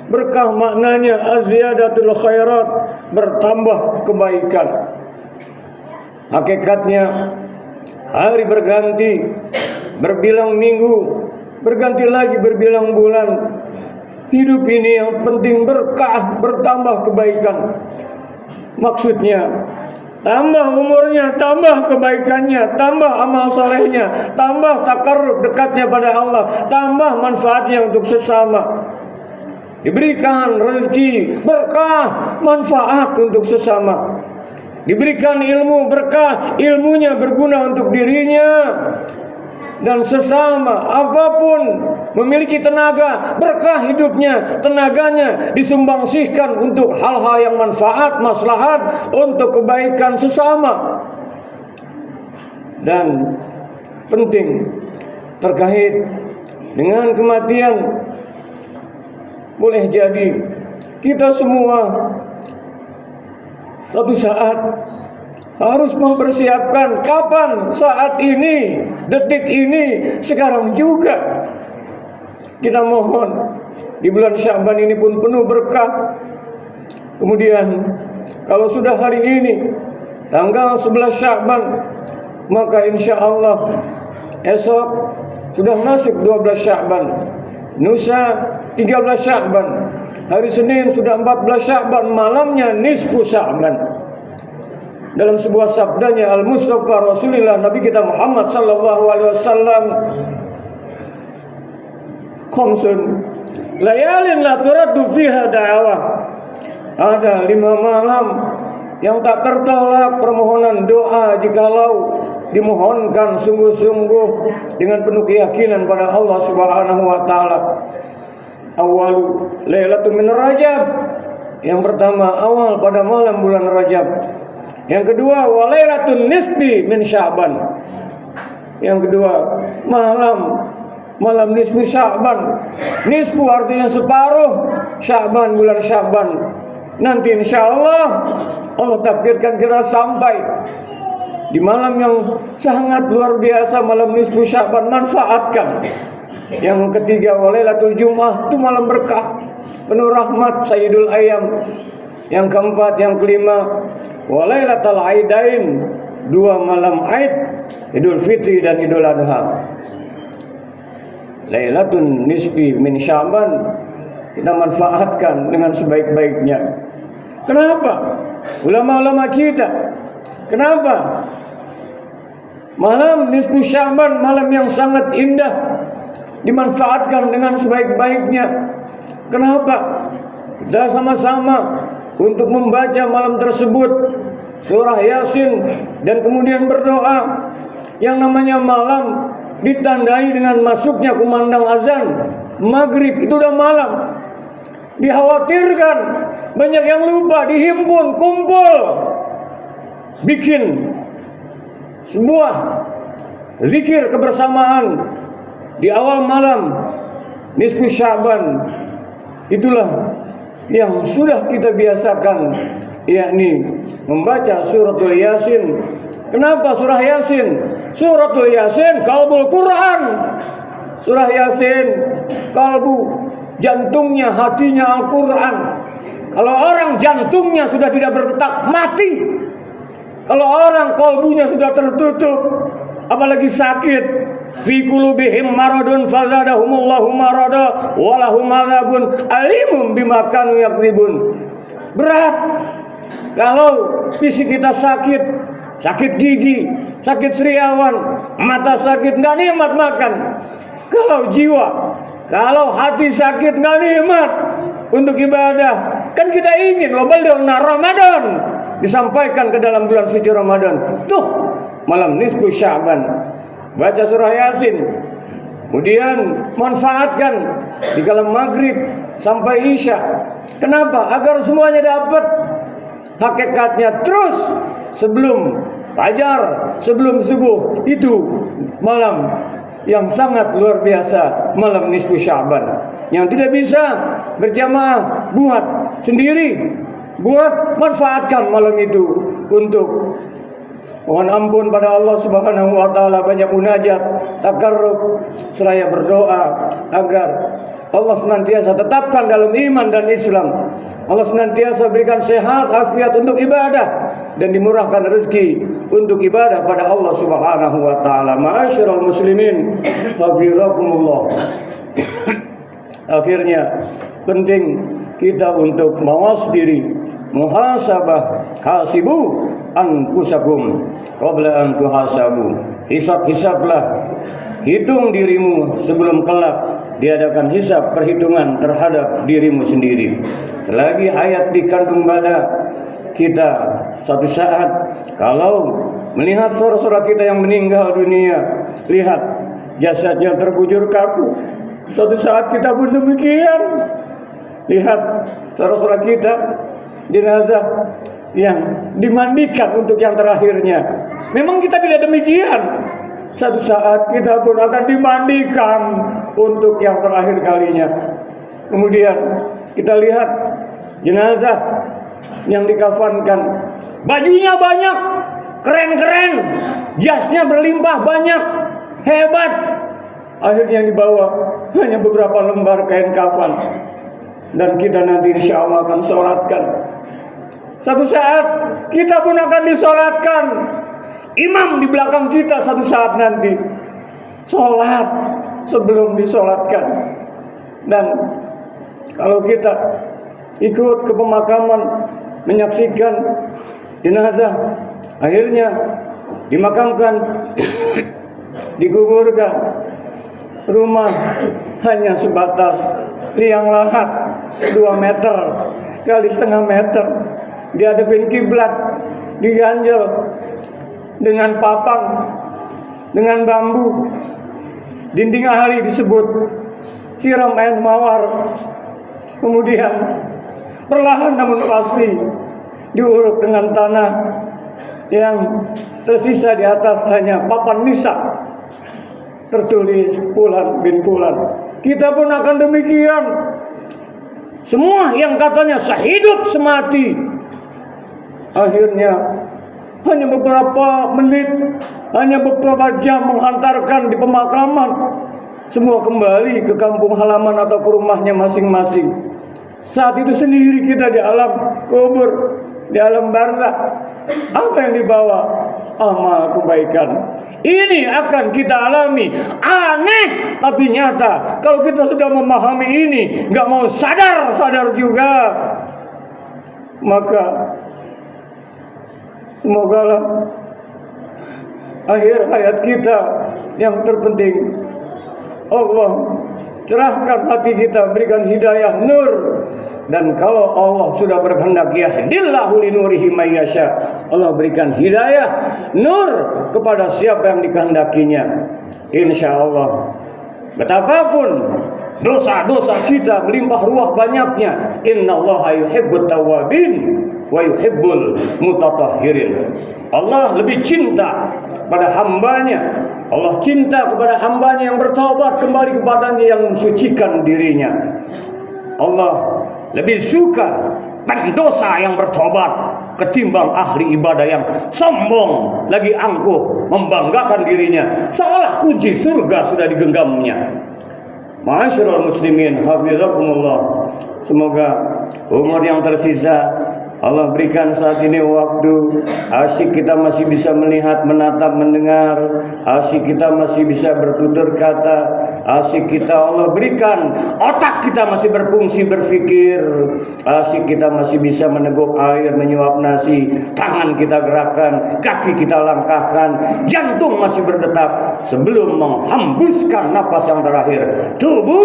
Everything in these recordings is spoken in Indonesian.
Berkah maknanya aziyadatul khairat, bertambah kebaikan. Hakikatnya hari berganti, berbilang minggu, berganti lagi berbilang bulan. Hidup ini yang penting berkah, bertambah kebaikan. Maksudnya tambah umurnya, tambah kebaikannya, tambah amal solehnya, tambah takarrub dekatnya pada Allah, tambah manfaatnya untuk sesama. Diberikan rezeki, berkah, manfaat untuk sesama. Diberikan ilmu, berkah, ilmunya berguna untuk dirinya dan sesama. Apapun, memiliki tenaga, berkah hidupnya, tenaganya disumbangsihkan untuk hal-hal yang manfaat, maslahat, untuk kebaikan sesama. Dan penting terkait dengan kematian, boleh jadi kita semua suatu saat harus mempersiapkan. Kapan? Saat ini, detik ini, sekarang juga. Kita mohon di bulan Sya'ban ini pun penuh berkah. Kemudian kalau sudah hari ini tanggal 11 Sya'ban, maka insya Allah esok sudah masuk 12 Sya'ban, lusa 13 Sya'ban, hari Senin sudah 14 Sya'ban, malamnya nisfu Sya'ban. Dalam sebuah sabdanya Al-Mustafa Rasulullah Nabi kita Muhammad sallallahu alaihi wasallam, khamsun layalin la turaddu fiha da'wah. Ada 5 malam yang tak tertolak permohonan doa jikalau dimohonkan sungguh-sungguh dengan penuh keyakinan pada Allah Subhanahu wa taala. Awalu lailatul min Rajab. Yang pertama, awal pada malam bulan Rajab. Yang kedua, walailatul nisbi min Sya'ban. Yang kedua, malam nisfu Sya'ban. Nisfu artinya separuh Sya'ban, bulan Sya'ban. Nanti insyaallah Allah takdirkan kita sampai di malam yang sangat luar biasa, malam nisfu Sya'ban. Manfaatkan. Yang ketiga, walailatul Jum'ah, itu malam berkah, penuh rahmat, Sayyidul Ayyam. Yang keempat, yang kelima, walailatul Aidain, 2 malam Aid, Idul Fitri dan Idul Adha. Lailatul nisfi min Sya'ban kita manfaatkan dengan sebaik-baiknya. Kenapa? Ulama-ulama kita, kenapa? Malam nisfu Sya'ban, malam yang sangat indah, dimanfaatkan dengan sebaik-baiknya. Kenapa? Kita sama-sama untuk membaca malam tersebut surah Yasin dan kemudian berdoa. Yang namanya malam ditandai dengan masuknya kumandang azan maghrib, itu udah malam. Dikhawatirkan banyak yang lupa, dihimpun, kumpul, bikin sebuah zikir kebersamaan di awal malam nisfu Sya'ban. Itulah yang sudah kita biasakan, yakni membaca suratul Yasin. Kenapa surah Yasin? Suratul Yasin kalbul Quran. Surah Yasin kalbu, jantungnya, hatinya Al-Quran. Kalau orang jantungnya sudah tidak berdetak, mati. Kalau orang kalbunya sudah tertutup, apalagi sakit, fi qulubihim maradun fazadahumullahu marada walahum adzabun alimum bima kanu yakdzibun. Berat kalau fisik kita sakit, sakit gigi, sakit sariawan, mata sakit, nggak nikmat makan. Kalau jiwa, kalau hati sakit, nggak nikmat untuk ibadah. Kan kita ingin wabalghna Ramadan, disampaikan ke dalam bulan suci Ramadan. Tuh malam nisfu Sya'ban, baca surah Yasin. Kemudian manfaatkan di kalam maghrib sampai isya. Kenapa? Agar semuanya dapat hakikatnya. Terus sebelum fajar, sebelum subuh, itu malam yang sangat luar biasa, malam nisfu Sya'ban. Yang tidak bisa berjamaah, buat sendiri, buat manfaatkan malam itu untuk Mohon ampun pada Allah Subhanahu wa taala, banyak munajat, takarrub, seraya berdoa agar Allah senantiasa tetapkan dalam iman dan Islam. Allah senantiasa berikan sehat, afiat untuk ibadah dan dimurahkan rezeki untuk ibadah pada Allah Subhanahu wa taala. Ma'asyiral muslimin, hafizakumullah. Akhirnya penting kita untuk mawas diri, muhasabah, hasibu anfusakum qabla an tuhasabu. Hisab-hisablah, hitung dirimu sebelum kelak diadakan hisab perhitungan terhadap dirimu sendiri. Selagi hayat dikandung pada kita, suatu saat kalau melihat saudara-saudara kita yang meninggal dunia, lihat jasadnya terbujur kaku, suatu saat kita pun demikian. Lihat saudara-saudara kita jenazah yang dimandikan untuk yang terakhirnya. Memang kita tidak demikian. Satu saat kita pun akan dimandikan untuk yang terakhir kalinya. Kemudian kita lihat jenazah yang dikafankan, bajunya banyak, keren-keren, jasnya berlimpah banyak, hebat. Akhirnya dibawa hanya beberapa lembar kain kafan, dan kita nanti insya Allah akan sholatkan. Satu saat kita pun akan disolatkan. Imam di belakang kita satu saat nanti sholat sebelum disolatkan. Dan kalau kita ikut ke pemakaman menyaksikan jenazah, akhirnya dimakamkan, dikuburkan, rumah hanya sebatas liang lahat 2 meter kali setengah meter, dihadapin kiblat, diganjel dengan papan, dengan bambu, dinding ahli disebut, siram air mawar, kemudian perlahan namun pasti diuruk dengan tanah yang tersisa di atas hanya papan nisak tertulis Fulan bin Fulan. Kita pun akan demikian. Semua yang katanya sehidup semati, akhirnya hanya beberapa menit, hanya beberapa jam menghantarkan di pemakaman, semua kembali ke kampung halaman atau ke rumahnya masing-masing. Saat itu sendiri kita di alam kubur, di alam barzakh, apa yang dibawa? Amal kebaikan. Ini akan kita alami. Aneh tapi nyata. Kalau kita sudah memahami ini, gak mau sadar juga, maka semogalah akhir hayat kita yang terpenting Allah cerahkan hati kita, berikan hidayah nur. Dan kalau Allah sudah berkehendak, yahdillahu linurihi may yasha, Allah berikan hidayah nur kepada siapa yang dikehendakinya. Insyaallah betapapun dosa-dosa kita melimpah ruah banyaknya, innallaha yuhibbut tawwabin wa yuhibbul mutatahhirin. Allah lebih cinta pada hambanya, Allah cinta kepada hambanya yang bertaubat kembali kepadanya, yang mensucikan dirinya. Allah lebih suka pendosa yang bertobat ketimbang ahli ibadah yang sombong lagi angkuh membanggakan dirinya seolah kunci surga sudah digenggamnya. Ma'asyiral muslimin, hafizakumullah. Semoga umur yang tersisa Allah berikan saat ini waktu asyik kita masih bisa melihat, menatap, mendengar, asyik kita masih bisa bertutur kata, asyik kita Allah berikan otak kita masih berfungsi berpikir, asyik kita masih bisa meneguk air, menyuap nasi, tangan kita gerakkan, kaki kita langkahkan, jantung masih berdetak sebelum menghembuskan napas yang terakhir. Tubu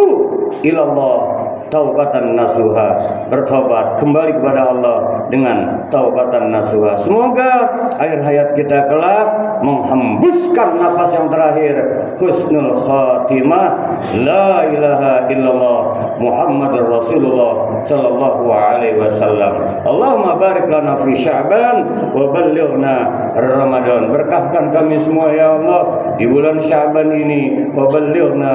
ilallah taubatan nasuha, bertobat kembali kepada Allah dengan taubatan nasuha. Semoga akhir hayat kita kelak menghembuskan napas yang terakhir husnul khatimah. La ilaha illallah Muhammadur Rasulullah sallallahu alaihi wasallam. Allahumma barik lana fi Sya'ban wa ballighna Ramadan. Berkahkan kami semua ya Allah di bulan Sya'ban ini, wa ballighna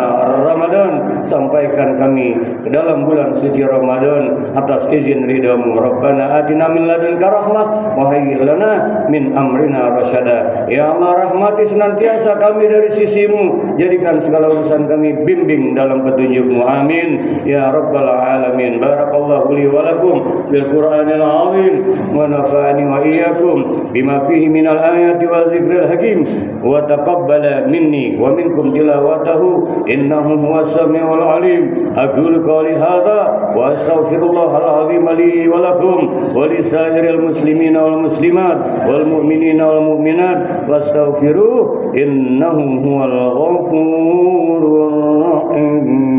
Ramadan, sampaikan kami ke dalam bulan suci Ramadan atas izin ridhamu. Rabbana atina min ladunka rahmah wa hayyi lana min amrina rasyada. Ya Allah, rahmati senantiasa kami dari sisimu, jadikan segala urusan kami bimbing dalam petunjukmu. Amin ya rabbal alamin. Barakallahu li wa lakum bil Qur'anil azim wa nafa'ani wa iyyakum bima fihi minal ayati wa dzikril hakim wa taqabbala minni wa minkum tilawatahu innahu huwas samiul alim. Aqulu qawli hadza wa astaghfirullahal azim li wa lakum wa lisairil muslimina wal muslimat wal mu'minina wal mu'minat wastaghfiruh innahu huwal ghafurur rahim.